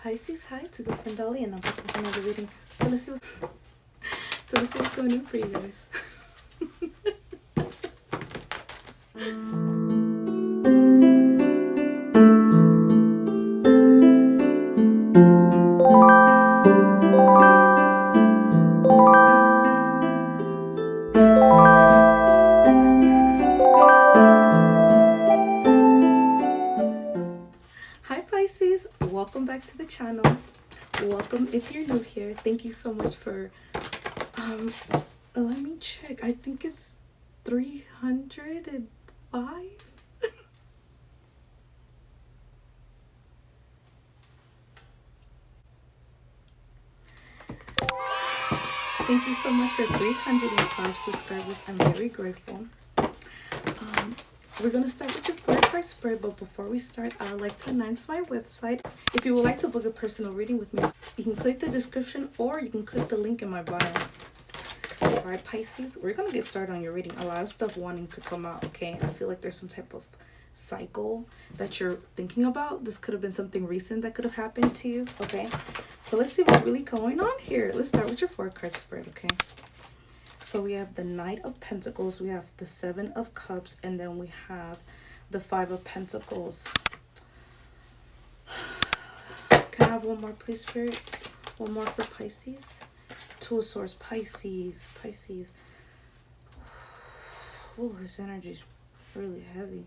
Pisces, hi, it's a good friend Dolly, and I'm back with another reading. So let's see what's going on for you guys. Hi Pisces, welcome back to the channel. Welcome if you're new here. Thank you so much for let me check. I think it's 305. Thank you so much for 305 subscribers. I'm very grateful. We're going to start with your 4-card spread, but before we start, I would like to announce my website. If you would like to book a personal reading with me, you can click the description or you can click the link in my bio. Alright, Pisces, we're going to get started on your reading. A lot of stuff wanting to come out, okay? I feel like there's some type of cycle that you're thinking about. This could have been something recent that could have happened to you, okay? So let's see what's really going on here. Let's start with your 4-card spread, okay? So we have the Knight of Pentacles, we have the 7 of Cups, and then we have the 5 of Pentacles. Can I have one more, please, Spirit? One more for Pisces. 2 of Swords, Pisces. Oh, this energy is really heavy.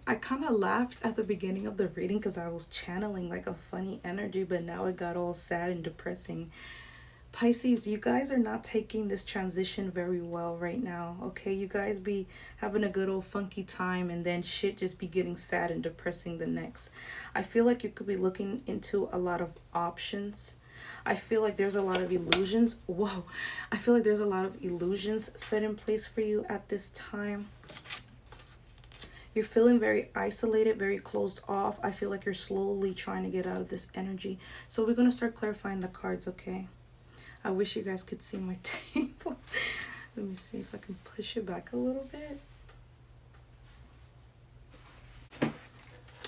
I kind of laughed at the beginning of the reading because I was channeling like a funny energy, but now it got all sad and depressing. Pisces, you guys are not taking this transition very well right now, okay? You guys be having a good old funky time and then shit just be getting sad and depressing the next. I feel like you could be looking into a lot of options. I feel like there's a lot of illusions. Whoa. I feel like there's a lot of illusions set in place for you at this time. You're feeling very isolated, very closed off. I feel like you're slowly trying to get out of this energy. So we're going to start clarifying the cards, okay? I wish you guys could see my table. Let me see if I can push it back a little bit.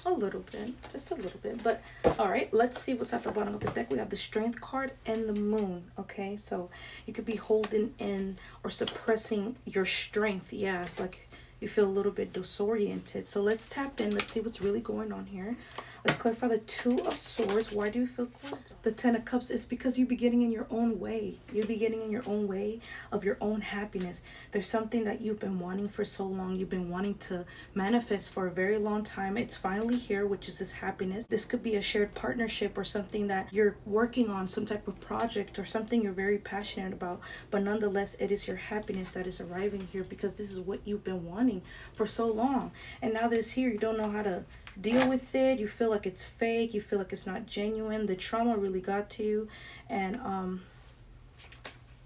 A little bit, just a little bit. But all right, let's see what's at the bottom of the deck. We have the Strength card and the Moon, okay? So you could be holding in or suppressing your strength. Yeah, it's like you feel a little bit disoriented. So let's tap in. Let's see what's really going on here. Let's clarify the 2 of Swords. Why do you feel closed? The 10 of Cups is because you're beginning in your own way. You're beginning in your own way of your own happiness. There's something that you've been wanting for so long. You've been wanting to manifest for a very long time. It's finally here, which is this happiness. This could be a shared partnership or something that you're working on, some type of project or something you're very passionate about. But nonetheless, it is your happiness that is arriving here because this is what you've been wanting for so long. And now that it's here, you don't know how to deal with it. You feel like it's fake. You feel like it's not genuine. The trauma really got to you, and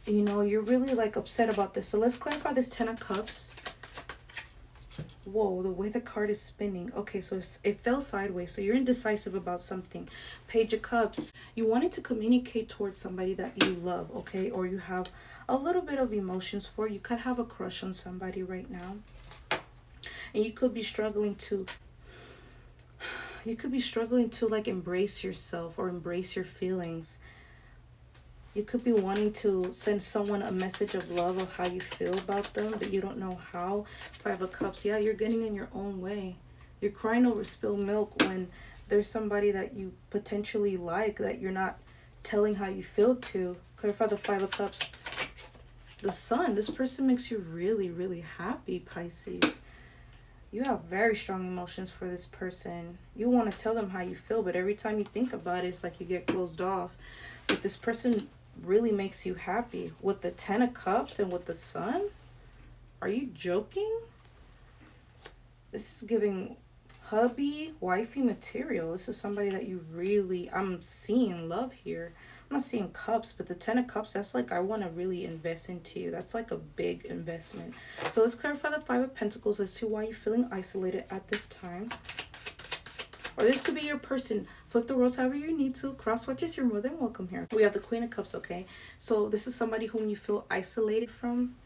you know, you're really like upset about this. So let's clarify this 10 of Cups. Whoa, the way the card is spinning. Okay, so it fell sideways, so you're indecisive about something. Page of Cups, you wanted to communicate towards somebody that you love, okay, or you have a little bit of emotions for. You could have a crush on somebody right now, and you could be struggling to like embrace yourself or embrace your feelings. You could be wanting to send someone a message of love of how you feel about them, but you don't know how. 5 of Cups, yeah, you're getting in your own way. You're crying over spilled milk when there's somebody that you potentially like that you're not telling how you feel to. Clarify the 5 of Cups. The Sun, this person makes you really, really happy, Pisces. You have very strong emotions for this person. You want to tell them how you feel, but every time you think about it, it's like you get closed off. But this person really makes you happy. With the 10 of Cups and with the Sun? Are you joking? This is giving hubby, wifey material. This is somebody that you really, I'm seeing love here. I'm not seeing cups, but the 10 of Cups, that's like, I want to really invest into you. That's like a big investment. So let's clarify the 5 of Pentacles. Let's see why you're feeling isolated at this time. Or this could be your person. Flip the roles however you need to. Cross watches, you're more than welcome here. We have the Queen of Cups, okay? So this is somebody whom you feel isolated from.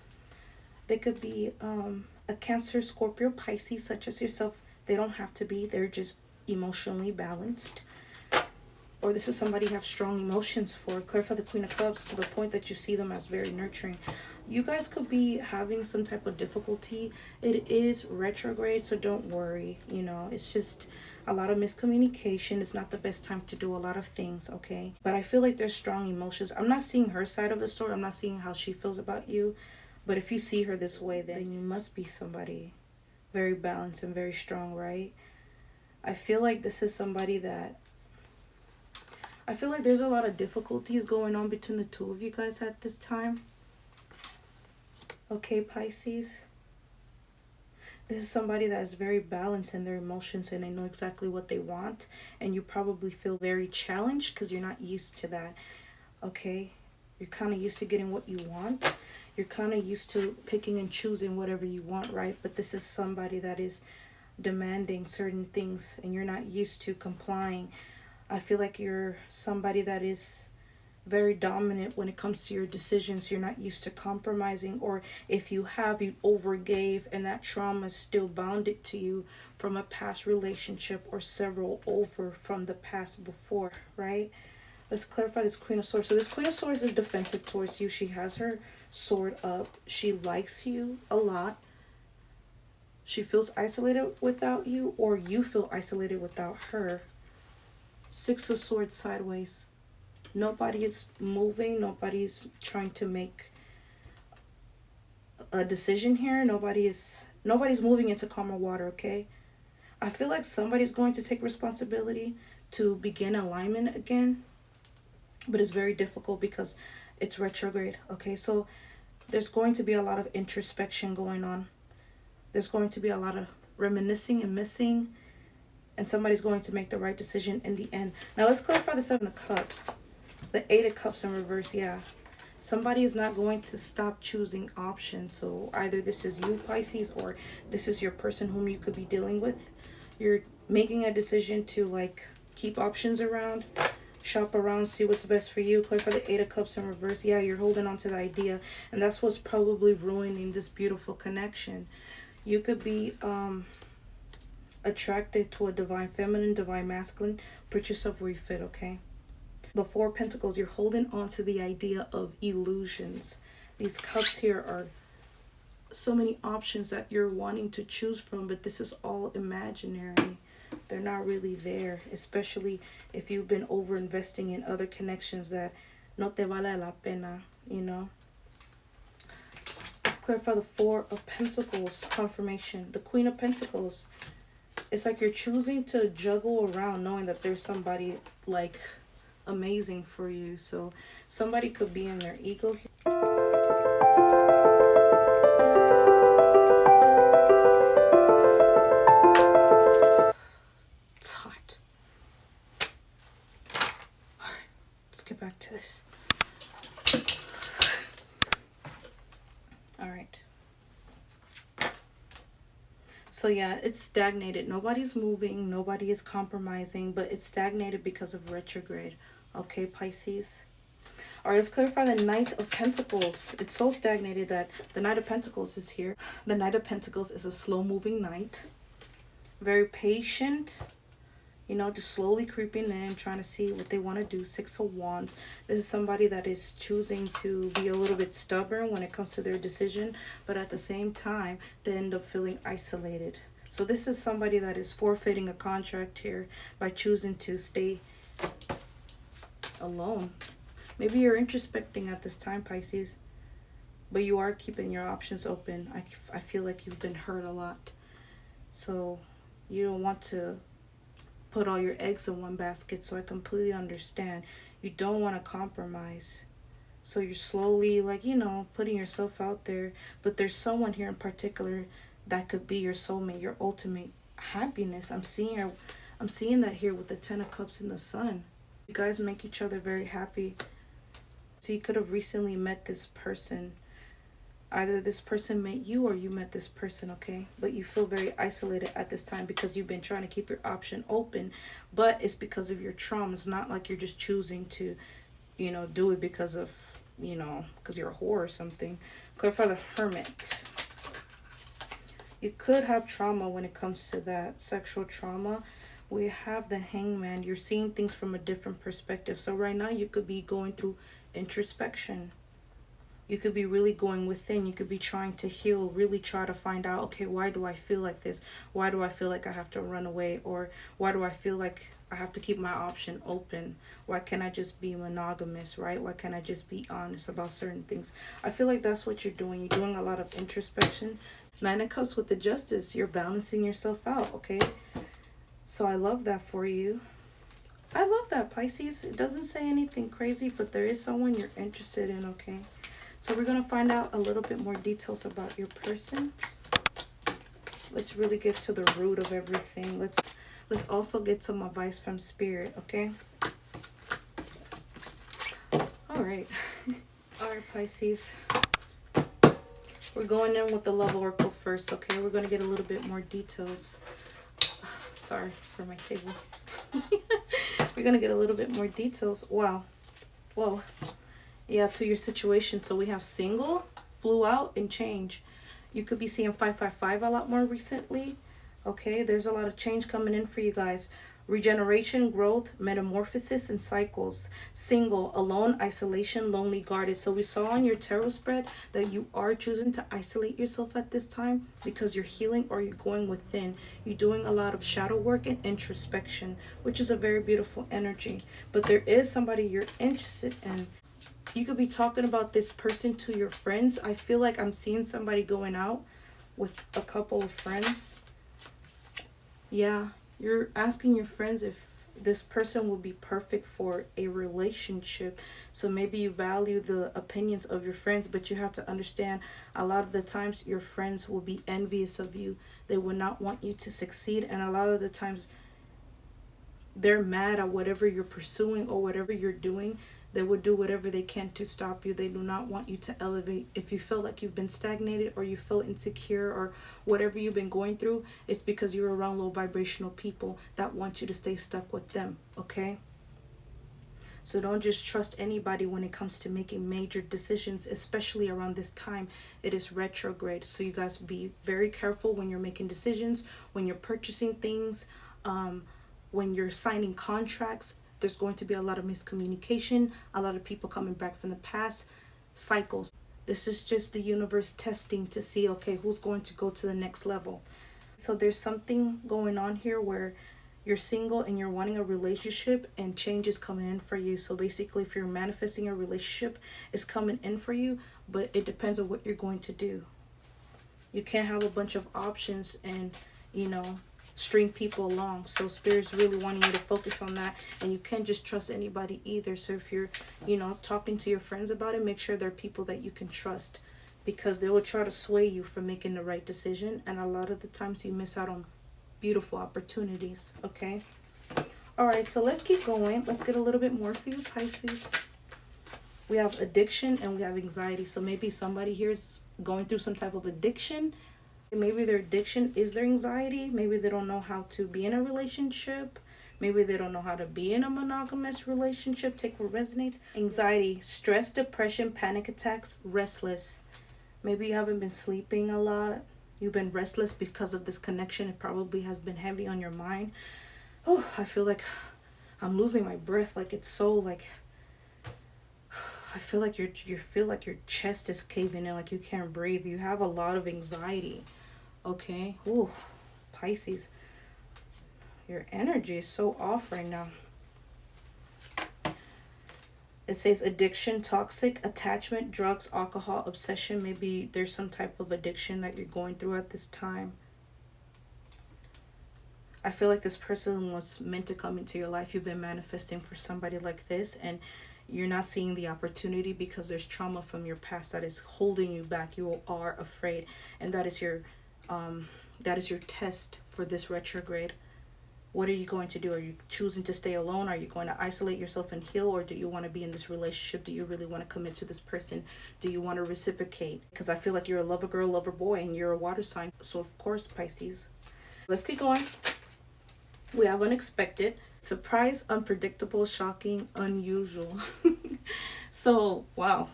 They could be a Cancer, Scorpio, Pisces, such as yourself. They don't have to be. They're just emotionally balanced. Or this is somebody you have strong emotions for. Clarify the Queen of Cups to the point that you see them as very nurturing. You guys could be having some type of difficulty. It is retrograde, so don't worry. You know, it's just a lot of miscommunication. It's not the best time to do a lot of things, okay? But I feel like there's strong emotions. I'm not seeing her side of the story. I'm not seeing how she feels about you. But if you see her this way, then you must be somebody very balanced and very strong, right? I feel like this is somebody that... I feel like there's a lot of difficulties going on between the two of you guys at this time. Okay, Pisces. This is somebody that is very balanced in their emotions and they know exactly what they want. And you probably feel very challenged because you're not used to that. Okay? You're kind of used to getting what you want. You're kind of used to picking and choosing whatever you want, right? But this is somebody that is demanding certain things and you're not used to complying. I feel like you're somebody that is very dominant when it comes to your decisions. You're not used to compromising, or if you have, you overgave and that trauma is still bounded to you from a past relationship or several over from the past before, right? Let's clarify this Queen of Swords. So this Queen of Swords is defensive towards you. She has her sword up. She likes you a lot. She feels isolated without you, or you feel isolated without her. Six of Swords sideways. Nobody is moving. Nobody's trying to make a decision here. Nobody's moving into calmer water, okay? I feel like somebody's going to take responsibility to begin alignment again. But it's very difficult because it's retrograde, okay? So there's going to be a lot of introspection going on. There's going to be a lot of reminiscing and missing. And somebody's going to make the right decision in the end. Now let's clarify the Seven of Cups. The Eight of Cups in reverse, yeah. Somebody is not going to stop choosing options. So either this is you, Pisces, or this is your person whom you could be dealing with. You're making a decision to like keep options around, shop around, see what's best for you. Clarify the Eight of Cups in reverse. Yeah, you're holding on to the idea. And that's what's probably ruining this beautiful connection. You could be... attracted to a divine feminine, divine masculine. Put yourself where you fit, okay? The Four of Pentacles, you're holding on to the idea of illusions. These cups here are so many options that you're wanting to choose from, but this is all imaginary. They're not really there, especially if you've been over investing in other connections that no te vale la pena, you know? Let's clarify the Four of Pentacles confirmation. The Queen of Pentacles. It's like you're choosing to juggle around knowing that there's somebody like amazing for you. So somebody could be in their ego here. It's hot. All right, let's get back to this. All right. So yeah, it's stagnated. Nobody's moving. Nobody is compromising. But it's stagnated because of retrograde. Okay, Pisces? Alright, let's clarify the Knight of Pentacles. It's so stagnated that the Knight of Pentacles is here. The Knight of Pentacles is a slow-moving knight. Very patient. You know, just slowly creeping in, trying to see what they want to do. Six of Wands. This is somebody that is choosing to be a little bit stubborn when it comes to their decision. But at the same time, they end up feeling isolated. So this is somebody that is forfeiting a contract here by choosing to stay alone. Maybe you're introspecting at this time, Pisces. But you are keeping your options open. I feel like you've been hurt a lot. So you don't want to put all your eggs in one basket. So I completely understand. You don't want to compromise. So you're slowly, like, you know, putting yourself out there. But there's someone here in particular that could be your soulmate, your ultimate happiness. I'm seeing that here with the Ten of Cups and the Sun. You guys make each other very happy. So you could have recently met this person. Either this person met you or you met this person, okay? But you feel very isolated at this time because you've been trying to keep your option open. But it's because of your trauma. It's not like you're just choosing to, you know, do it because of, you know, because you're a whore or something. Clarify the Hermit. You could have trauma when it comes to that, sexual trauma. We have the Hangman. You're seeing things from a different perspective. So right now you could be going through introspection. You could be really going within. You could be trying to heal, really try to find out, okay, why do I feel like this? Why do I feel like I have to run away? Or why do I feel like I have to keep my option open? Why can't I just be monogamous, right? Why can't I just be honest about certain things? I feel like that's what you're doing. You're doing a lot of introspection. Nine of Cups with the Justice. You're balancing yourself out, okay? So I love that for you. I love that, Pisces. It doesn't say anything crazy, but there is someone you're interested in, okay? So we're going to find out a little bit more details about your person. Let's really get to the root of everything. Let's also get some advice from Spirit, okay? All right. All right, Pisces. We're going in with the Love Oracle first, okay? We're going to get a little bit more details. Sorry for my table. We're going to get a little bit more details. Wow. Whoa. Yeah, to your situation. So we have single, flew out, and change. You could be seeing 555 a lot more recently. Okay, there's a lot of change coming in for you guys. Regeneration, growth, metamorphosis, and cycles. Single, alone, isolation, lonely, guarded. So we saw on your tarot spread that you are choosing to isolate yourself at this time because you're healing or you're going within. You're doing a lot of shadow work and introspection, which is a very beautiful energy. But there is somebody you're interested in. You could be talking about this person to your friends. I feel like I'm seeing somebody going out with a couple of friends. Yeah, you're asking your friends if this person will be perfect for a relationship. So maybe you value the opinions of your friends, but you have to understand a lot of the times your friends will be envious of you. They will not want you to succeed. And a lot of the times they're mad at whatever you're pursuing or whatever you're doing. They would do whatever they can to stop you. They do not want you to elevate. If you feel like you've been stagnated or you feel insecure or whatever you've been going through, it's because you're around low vibrational people that want you to stay stuck with them, okay? So don't just trust anybody when it comes to making major decisions, especially around this time. It is retrograde. So you guys be very careful when you're making decisions, when you're purchasing things, when you're signing contracts. There's going to be a lot of miscommunication, a lot of people coming back from the past, cycles. This is just the universe testing to see, okay, who's going to go to the next level. So there's something going on here where you're single and you're wanting a relationship and change is coming in for you. So basically, if you're manifesting a relationship, it's coming in for you, but it depends on what you're going to do. You can't have a bunch of options and, string people along. So Spirit's really wanting you to focus on that, and you can't just trust anybody either. So if you're talking to your friends about it, make sure they're people that you can trust, because they will try to sway you from making the right decision, and a lot of the times you miss out on beautiful opportunities. Okay, all right, so let's keep going. Let's get a little bit more for you, Pisces. We have addiction and we have anxiety. So maybe somebody here is going through some type of addiction. Maybe their addiction is their anxiety. Maybe they don't know how to be in a relationship. Maybe they don't know how to be in a monogamous relationship. Take what resonates. Anxiety, stress, depression, panic attacks, restless. Maybe you haven't been sleeping a lot. You've been restless because of this connection. It probably has been heavy on your mind. Oh, I feel like I'm losing my breath. Like it's so like... I feel like you feel like your chest is caving in, like you can't breathe. You have a lot of anxiety. Okay. Ooh, Pisces. Your energy is so off right now. It says addiction, toxic, attachment, drugs, alcohol, obsession. Maybe there's some type of addiction that you're going through at this time. I feel like this person was meant to come into your life. You've been manifesting for somebody like this, and you're not seeing the opportunity because there's trauma from your past that is holding you back. You are afraid, and that is your test for this retrograde. What are you going to do? Are you choosing to stay alone? Are you going to isolate yourself and heal? Or do you want to be in this relationship? Do you really want to commit to this person? Do you want to reciprocate? Because I feel like you're a lover girl, lover boy, and you're a water sign. So of course, Pisces. Let's keep going. We have unexpected, surprise, unpredictable, shocking, unusual. So, wow.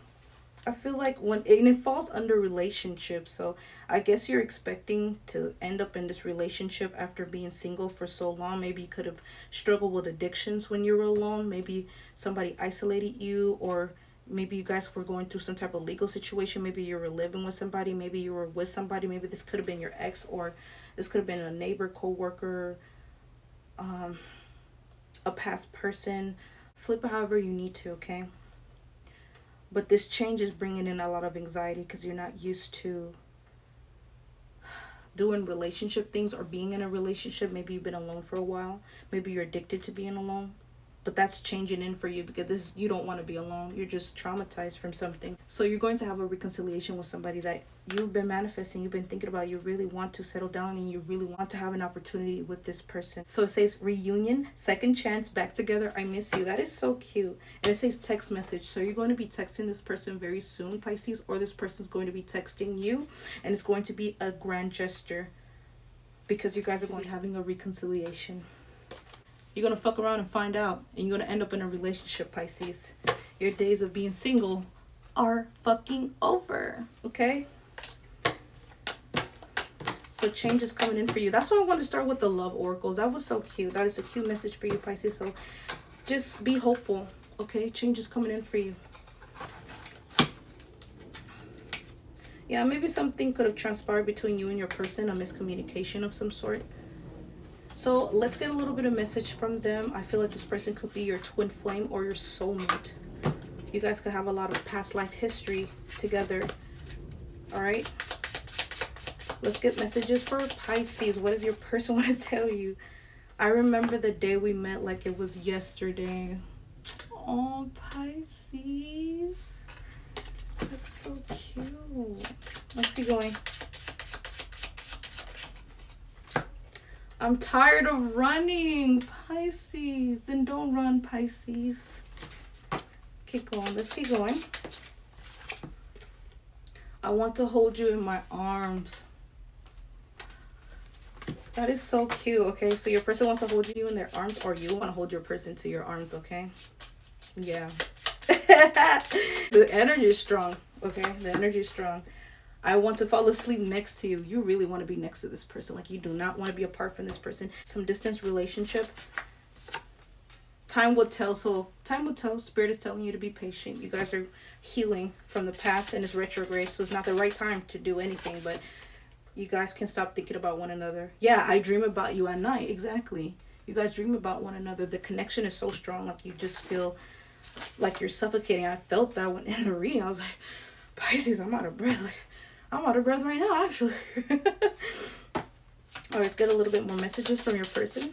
I feel like and it falls under relationships, so I guess you're expecting to end up in this relationship after being single for so long. Maybe you could have struggled with addictions when you were alone. Maybe somebody isolated you, or maybe you guys were going through some type of legal situation. Maybe you were living with somebody. Maybe you were with somebody. Maybe this could have been your ex, or this could have been a neighbor, co-worker, a past person. Flip it however you need to, okay? But this change is bringing in a lot of anxiety because you're not used to doing relationship things or being in a relationship. Maybe you've been alone for a while. Maybe you're addicted to being alone. But that's changing in for you because you don't want to be alone. You're just traumatized from something. So you're going to have a reconciliation with somebody that you've been manifesting, you've been thinking about. You really want to settle down and you really want to have an opportunity with this person. So it says reunion, second chance, back together, I miss you. That is so cute. And it says text message. So you're going to be texting this person very soon, Pisces, or this person's going to be texting you, and it's going to be a grand gesture because you guys are going to be having a reconciliation. You're going to fuck around and find out, and you're going to end up in a relationship, Pisces. Your days of being single are fucking over, okay? So change is coming in for you. That's why I wanted to start with the love oracles. That was so cute. That is a cute message for you, Pisces. So just be hopeful, okay? Change is coming in for you. Yeah, maybe something could have transpired between you and your person, a miscommunication of some sort. So let's get a little bit of message from them. I feel like this person could be your twin flame or your soulmate. You guys could have a lot of past life history together. All right. Let's get messages for Pisces. What does your person want to tell you? I remember the day we met like it was yesterday. Oh, Pisces. That's so cute. Let's keep going. I'm tired of running, Pisces. Then don't run, Pisces. Keep going. Let's keep going. I want to hold you in my arms. That is so cute, okay? So your person wants to hold you in their arms, or you want to hold your person to your arms, okay? Yeah. The energy is strong, okay? The energy is strong. I want to fall asleep next to you. You really want to be next to this person. Like, you do not want to be apart from this person. Some distance relationship. Time will tell. So time will tell. Spirit is telling you to be patient. You guys are healing from the past and it's retrograde. So it's not the right time to do anything. But you guys can stop thinking about one another. Yeah, I dream about you at night. Exactly. You guys dream about one another. The connection is so strong. Like, you just feel like you're suffocating. I felt that when in the reading. I was like, Pisces, I'm out of breath. Like, I'm out of breath right now, actually. All right, let's get a little bit more messages from your person.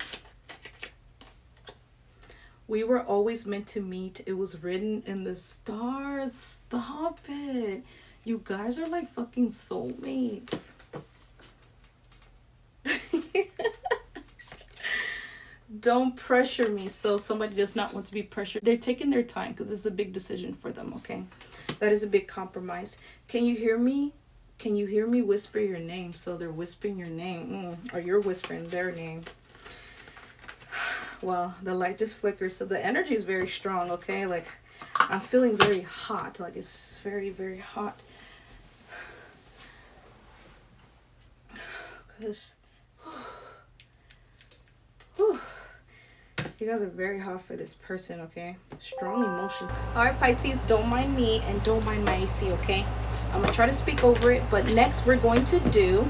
We were always meant to meet. It was written in the stars. Stop it. You guys are like fucking soulmates. Don't pressure me. So somebody does not want to be pressured. They're taking their time because it's a big decision for them, okay? That is a big compromise. Can you hear me? Can you hear me whisper your name? So they're whispering your name. Or you're whispering their name. Well, the light just flickers. So the energy is very strong, okay? Like, I'm feeling very hot. Like, it's very, very hot. Gosh. You guys are very hot for this person, okay? Strong emotions. All right, Pisces, don't mind me and don't mind my AC, okay? I'm going to try to speak over it. But next, we're going to do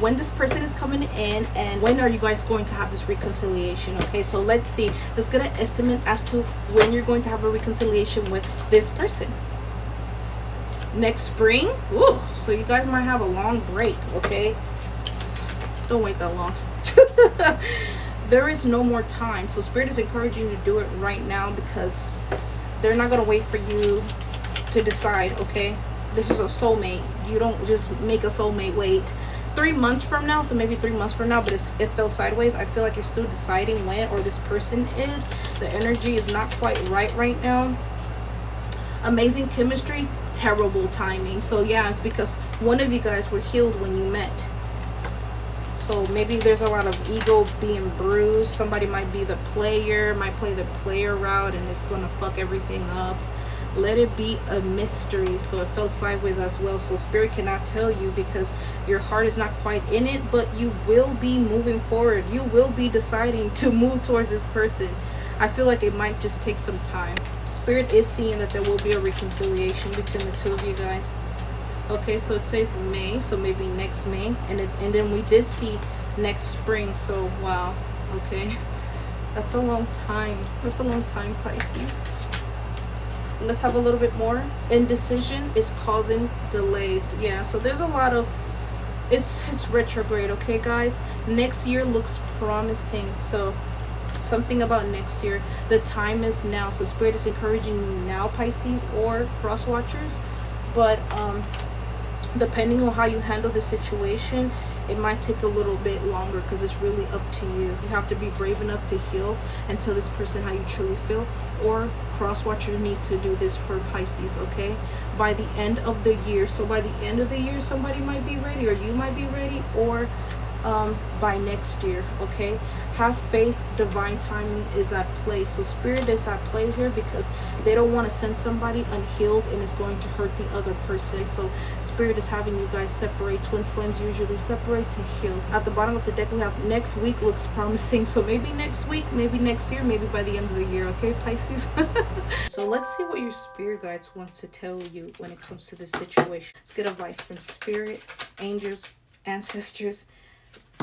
when this person is coming in and when are you guys going to have this reconciliation, okay? So let's see. Let's get an estimate as to when you're going to have a reconciliation with this person. Next spring? Ooh, so you guys might have a long break, okay? Don't wait that long. There is no more time. So Spirit is encouraging you to do it right now because they're not going to wait for you to decide, okay? This is a soulmate. You don't just make a soulmate wait 3 months from now. So maybe 3 months from now, but it fell sideways. I feel like you're still deciding when, or this person is. The energy is not quite right now. Amazing chemistry, terrible timing. So yeah, it's because one of you guys were healed when you met. So maybe there's a lot of ego being bruised. Somebody might be the player, might play the player route, and it's going to fuck everything up. let it be a mystery. So it fell sideways as well. So Spirit cannot tell you because your heart is not quite in it, but you will be moving forward. You will be deciding to move towards this person. I feel like it might just take some time. Spirit is seeing that there will be a reconciliation between the two of you guys. Okay, so it says May, so maybe next May, and then we did see next spring. So wow, okay, that's a long time. That's a long time, Pisces. Let's have a little bit more. Indecision is causing delays. Yeah, so there's a lot of it's retrograde. Okay, guys, next year looks promising. So something about next year, the time is now. So Spirit is encouraging you now, Pisces or cross watchers, but depending on how you handle the situation, it might take a little bit longer because it's really up to you. You have to be brave enough to heal and tell this person how you truly feel, or cross watcher needs to do this for Pisces, okay? By the end of the year. So by the end of the year, somebody might be ready, or you might be ready, or by next year, okay? Have faith, divine timing is at play. So Spirit is at play here because they don't want to send somebody unhealed and it's going to hurt the other person. So Spirit is having you guys separate. Twin flames usually separate to heal. At the bottom of the deck we have next week looks promising. So maybe next week, maybe next year, maybe by the end of the year, okay, Pisces? So let's see what your spirit guides want to tell you when it comes to this situation. Let's get advice from Spirit, angels, ancestors.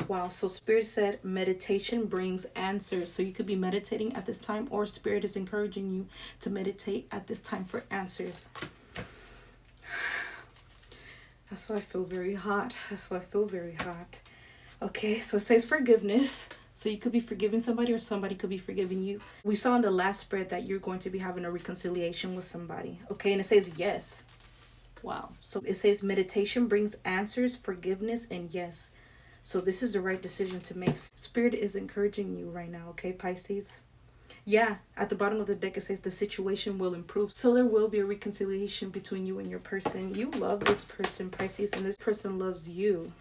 Wow, so Spirit said meditation brings answers. So you could be meditating at this time, or Spirit is encouraging you to meditate at this time for answers. That's why I feel very hot. That's why I feel very hot. Okay, so it says forgiveness. So you could be forgiving somebody, or somebody could be forgiving you. We saw in the last spread that you're going to be having a reconciliation with somebody. Okay, and it says yes. Wow. So it says meditation brings answers, forgiveness, and yes. So this is the right decision to make. Spirit is encouraging you right now, okay, Pisces? Yeah, at the bottom of the deck it says the situation will improve. So there will be a reconciliation between you and your person. You love this person, Pisces, and this person loves you.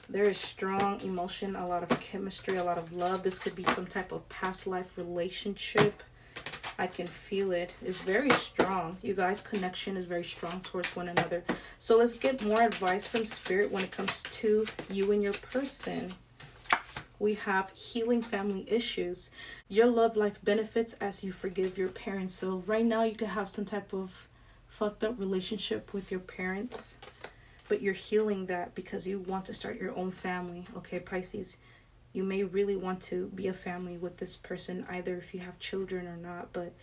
There is strong emotion, a lot of chemistry, a lot of love. This could be some type of past life relationship. I can feel it. It's very strong. You guys' connection is very strong towards one another. So let's get more advice from Spirit when it comes to you and your person. We have healing family issues. Your love life benefits as you forgive your parents. So right now you could have some type of fucked up relationship with your parents, but you're healing that because you want to start your own family. Okay, Pisces? You may really want to be a family with this person, either if you have children or not, but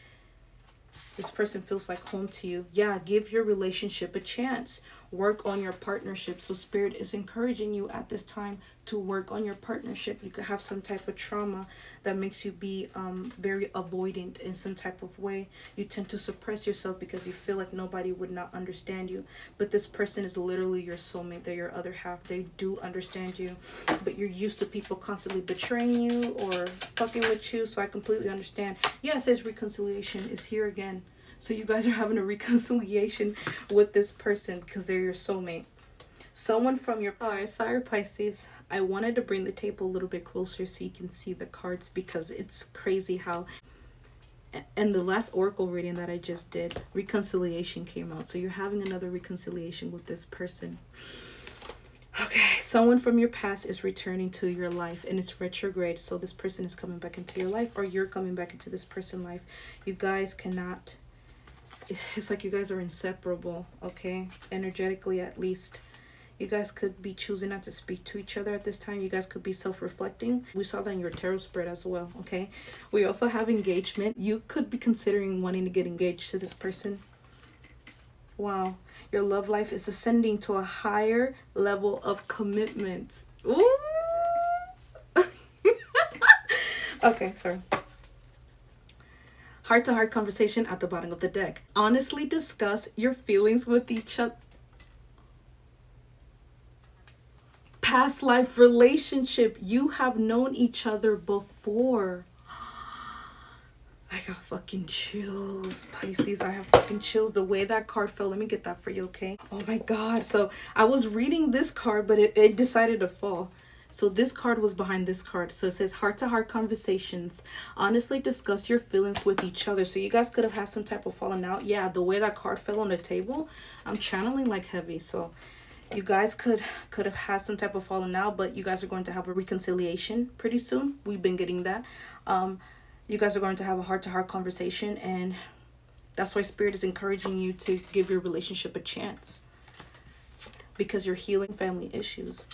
this person feels like home to you. Yeah, give your relationship a chance. Work on your partnership. So Spirit is encouraging you at this time to work on your partnership. You could have some type of trauma that makes you be very avoidant in some type of way. You tend to suppress yourself because you feel like nobody would not understand you. But this person is literally your soulmate. They're your other half. They do understand you. But you're used to people constantly betraying you or fucking with you. So I completely understand. Yeah, it says reconciliation is here again. So you guys are having a reconciliation with this person because they're your soulmate. Someone from your... Alright, sorry, Pisces. I wanted to bring the tape a little bit closer so you can see the cards because it's crazy how... And the last oracle reading that I just did, reconciliation came out. So you're having another reconciliation with this person. Okay, someone from your past is returning to your life and it's retrograde. So this person is coming back into your life, or you're coming back into this person's life. You guys cannot... It's like you guys are inseparable, okay? Energetically, at least. You guys could be choosing not to speak to each other at this time. You guys could be self-reflecting. We saw that in your tarot spread as well, okay? We also have engagement. You could be considering wanting to get engaged to this person. Wow. Your love life is ascending to a higher level of commitment. Ooh. Okay, sorry. Heart-to-heart conversation at the bottom of the deck. Honestly discuss your feelings with each other. Past life relationship. You have known each other before. I got fucking chills, Pisces. I have fucking chills. The way that card fell. Let me get that for you, okay? Oh my God. So I was reading this card, but it decided to fall. So this card was behind this card. So it says heart-to-heart conversations. Honestly discuss your feelings with each other. So you guys could have had some type of falling out. Yeah, the way that card fell on the table, I'm channeling like heavy. So you guys could have had some type of falling out, but you guys are going to have a reconciliation pretty soon. We've been getting that. You guys are going to have a heart-to-heart conversation, and that's why Spirit is encouraging you to give your relationship a chance, because you're healing family issues.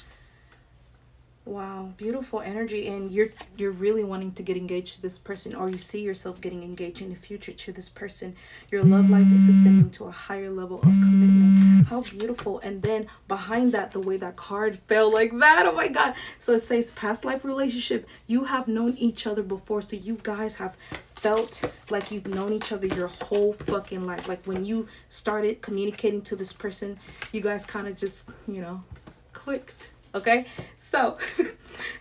Wow, beautiful energy. And you're really wanting to get engaged to this person, or you see yourself getting engaged in the future to this person. Your love life is ascending to a higher level of commitment. How beautiful. And then behind that, the way that card fell like that, oh my God. So it says past life relationship. You have known each other before, so you guys have felt like you've known each other your whole fucking life. Like when you started communicating to this person, you guys kind of just, you know, clicked. Okay, so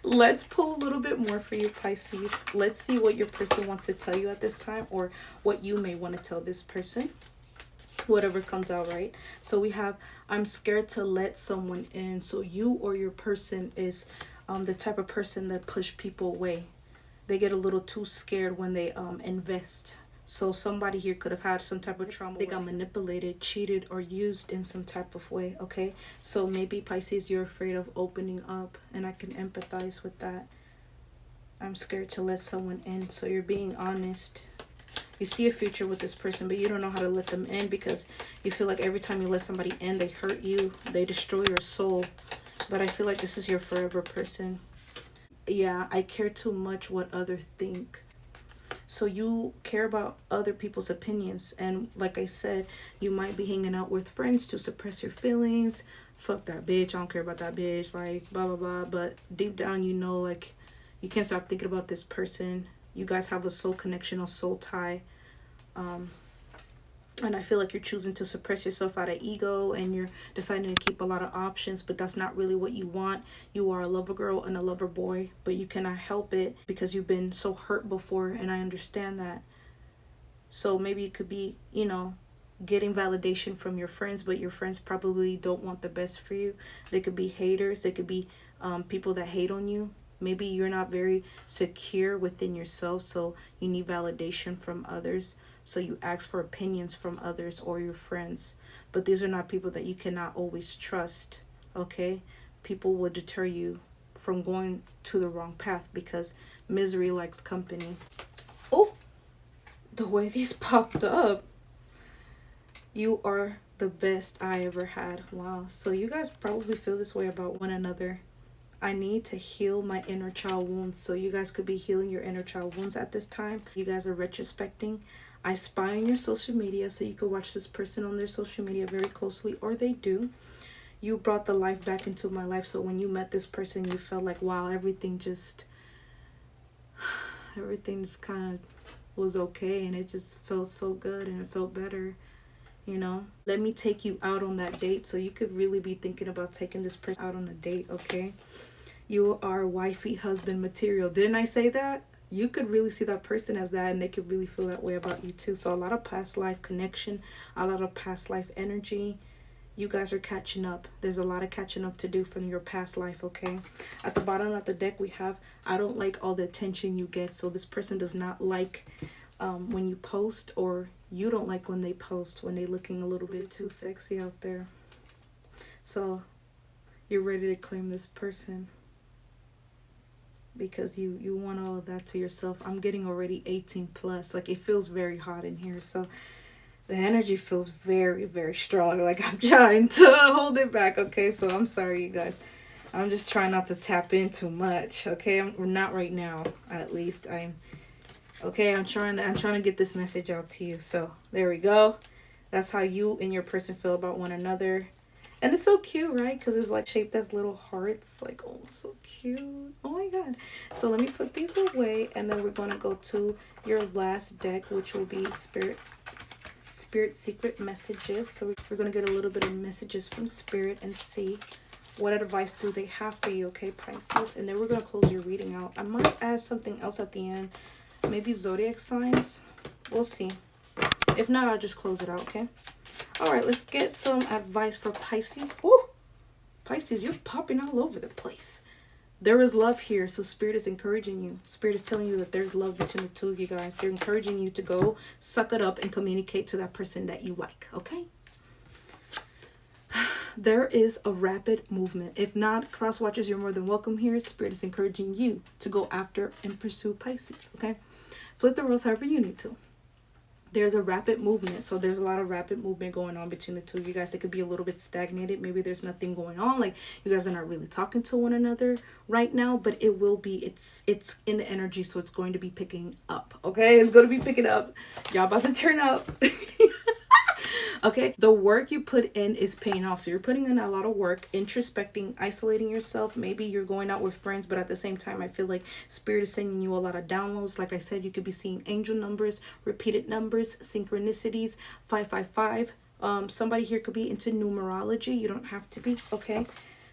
let's pull a little bit more for you, Pisces. Let's see what your person wants to tell you at this time, or what you may want to tell this person. Whatever comes out, right? So we have, I'm scared to let someone in. So you or your person is the type of person that push people away. They get a little too scared when they invest. So somebody here could have had some type of trauma. They got manipulated, cheated, or used in some type of way, okay? So maybe, Pisces, you're afraid of opening up, and I can empathize with that. I'm scared to let someone in. So you're being honest. You see a future with this person, but you don't know how to let them in, because you feel like every time you let somebody in, they hurt you. They destroy your soul. But I feel like this is your forever person. Yeah, I care too much what others think. So you care about other people's opinions. And like I said, you might be hanging out with friends to suppress your feelings. Fuck that bitch. I don't care about that bitch. Like, blah, blah, blah. But deep down, you know, like, you can't stop thinking about this person. You guys have a soul connection, a soul tie. And I feel like you're choosing to suppress yourself out of ego, and you're deciding to keep a lot of options, but that's not really what you want. You are a lover girl and a lover boy, but you cannot help it because you've been so hurt before, and I understand that. So maybe it could be, you know, getting validation from your friends, but your friends probably don't want the best for you. They could be haters. They could be people that hate on you. Maybe you're not very secure within yourself, so you need validation from others. So you ask for opinions from others or your friends. But these are not people that you cannot always trust, okay? People will deter you from going to the wrong path, because misery likes company. Oh, the way these popped up. You are the best I ever had. Wow. So you guys probably feel this way about one another. I need to heal my inner child wounds. So you guys could be healing your inner child wounds at this time. You guys are retrospecting. I spy on your social media, so you can watch this person on their social media very closely, or they do. You brought the life back into my life. So when you met this person, you felt like, wow, everything just kind of was okay, and it just felt so good, and it felt better, you know. Let me take you out on that date. So you could really be thinking about taking this person out on a date, okay? You are wifey husband material. Didn't I say that? You could really see that person as that, and they could really feel that way about you too. So a lot of past life connection, a lot of past life energy. You guys are catching up. There's a lot of catching up to do from your past life, okay? At the bottom of the deck, we have, I don't like all the attention you get. So this person does not like when you post, or you don't like when they post, when they're looking a little bit too sexy out there. So you're ready to claim this person, because you want all of that to yourself. I'm getting already 18 plus. Like, it feels very hot in here. So the energy feels very, very strong. Like, I'm trying to hold it back, okay? So I'm sorry, you guys. I'm just trying not to tap in too much, okay? Not right now, at least. I'm trying to get this message out to you. So there we go. That's how you and your person feel about one another. And it's so cute, right? Because it's like shaped as little hearts. Like, oh, so cute. Oh my God. So let me put these away, and then we're going to go to your last deck, which will be Spirit Secret Messages. So we're going to get a little bit of messages from Spirit and see what advice do they have for you, okay, Pisces? And then we're going to close your reading out. I might add something else at the end. Maybe zodiac signs. We'll see. If not, I'll just close it out, okay? All right, let's get some advice for Pisces. Ooh, Pisces, you're popping all over the place. There is love here. So Spirit is encouraging you. Spirit is telling you that there's love between the two of you guys. They're encouraging you to go suck it up and communicate to that person that you like. Okay? There is a rapid movement. If not, cross watchers, you're more than welcome here. Spirit is encouraging you to go after and pursue Pisces. Okay? Flip the roles however you need to. There's a rapid movement. So there's a lot of rapid movement going on between the two of you guys. It could be a little bit stagnated. Maybe there's nothing going on. Like you guys are not really talking to one another right now, but it will be. It's in the energy, so it's going to be picking up. Okay? It's going to be picking up. Y'all about to turn up. Okay, the work you put in is paying off. So you're putting in a lot of work, introspecting, isolating yourself. Maybe you're going out with friends, but at the same time, I feel like Spirit is sending you a lot of downloads. Like I said, you could be seeing angel numbers, repeated numbers, synchronicities, 555. Somebody here could be into numerology. You don't have to be, okay?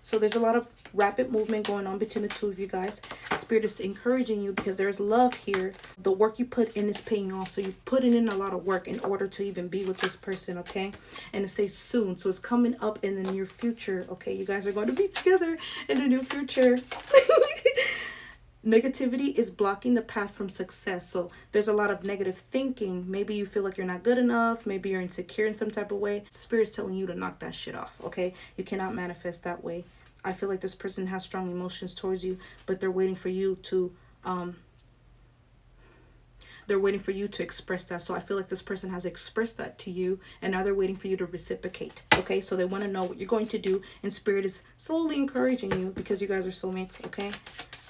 So there's a lot of rapid movement going on between the two of you guys. Spirit is encouraging you because there's love here. The work you put in is paying off. So you're putting in a lot of work in order to even be with this person, okay? And it says soon. So it's coming up in the near future, okay? You guys are going to be together in the near future. Negativity is blocking the path from success. So there's a lot of negative thinking. Maybe you feel like you're not good enough. Maybe you're insecure in some type of way. Spirit's telling you to knock that shit off, okay? You cannot manifest that way. I feel like this person has strong emotions towards you, but they're waiting for you to express that. So I feel like this person has expressed that to you, and now they're waiting for you to reciprocate. Okay, so they want to know what you're going to do, and Spirit is slowly encouraging you because you guys are soulmates. Okay,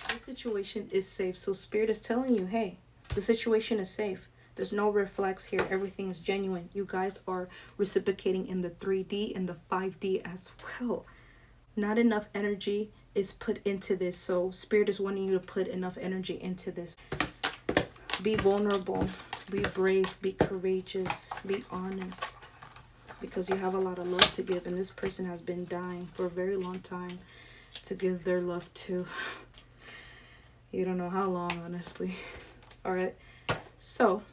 this situation is safe. So Spirit is telling you, hey, the situation is safe. There's no red flags here. Everything is genuine. You guys are reciprocating in the 3D and the 5D as well. Not enough energy is put into this. So Spirit is wanting you to put enough energy into this. Be vulnerable. Be brave. Be courageous. Be honest. Because you have a lot of love to give. And this person has been dying for a very long time to give their love to. You don't know how long, honestly. Alright. So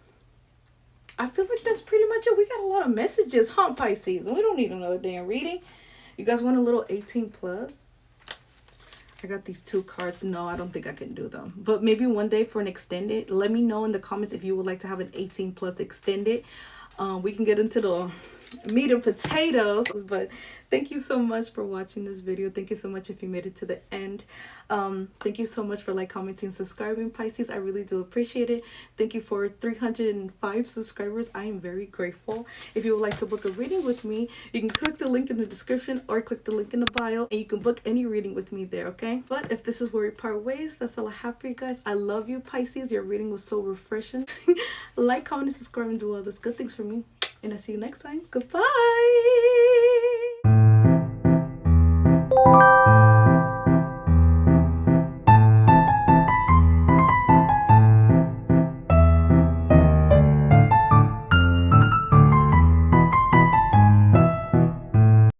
I feel like that's pretty much it. We got a lot of messages, huh, Pisces? And we don't need another damn reading. You guys want a little 18 plus? I got these 2 cards. No, I don't think I can do them. But maybe one day for an extended. Let me know in the comments if you would like to have an 18 plus extended. We can get into the meat and potatoes. But thank you so much for watching this video. Thank you so much if you made it to the end. Thank you so much for commenting, subscribing, Pisces. I really do appreciate it. Thank you for 305 subscribers. I am very grateful. If you would like to book a reading with me, you can click the link in the description or click the link in the bio, and you can book any reading with me there, okay? But if this is where we part ways, that's all I have for you guys. I love you, Pisces. Your reading was so refreshing. Like, comment, and subscribe, and do all those good things for me. And I'll see you next time. Goodbye.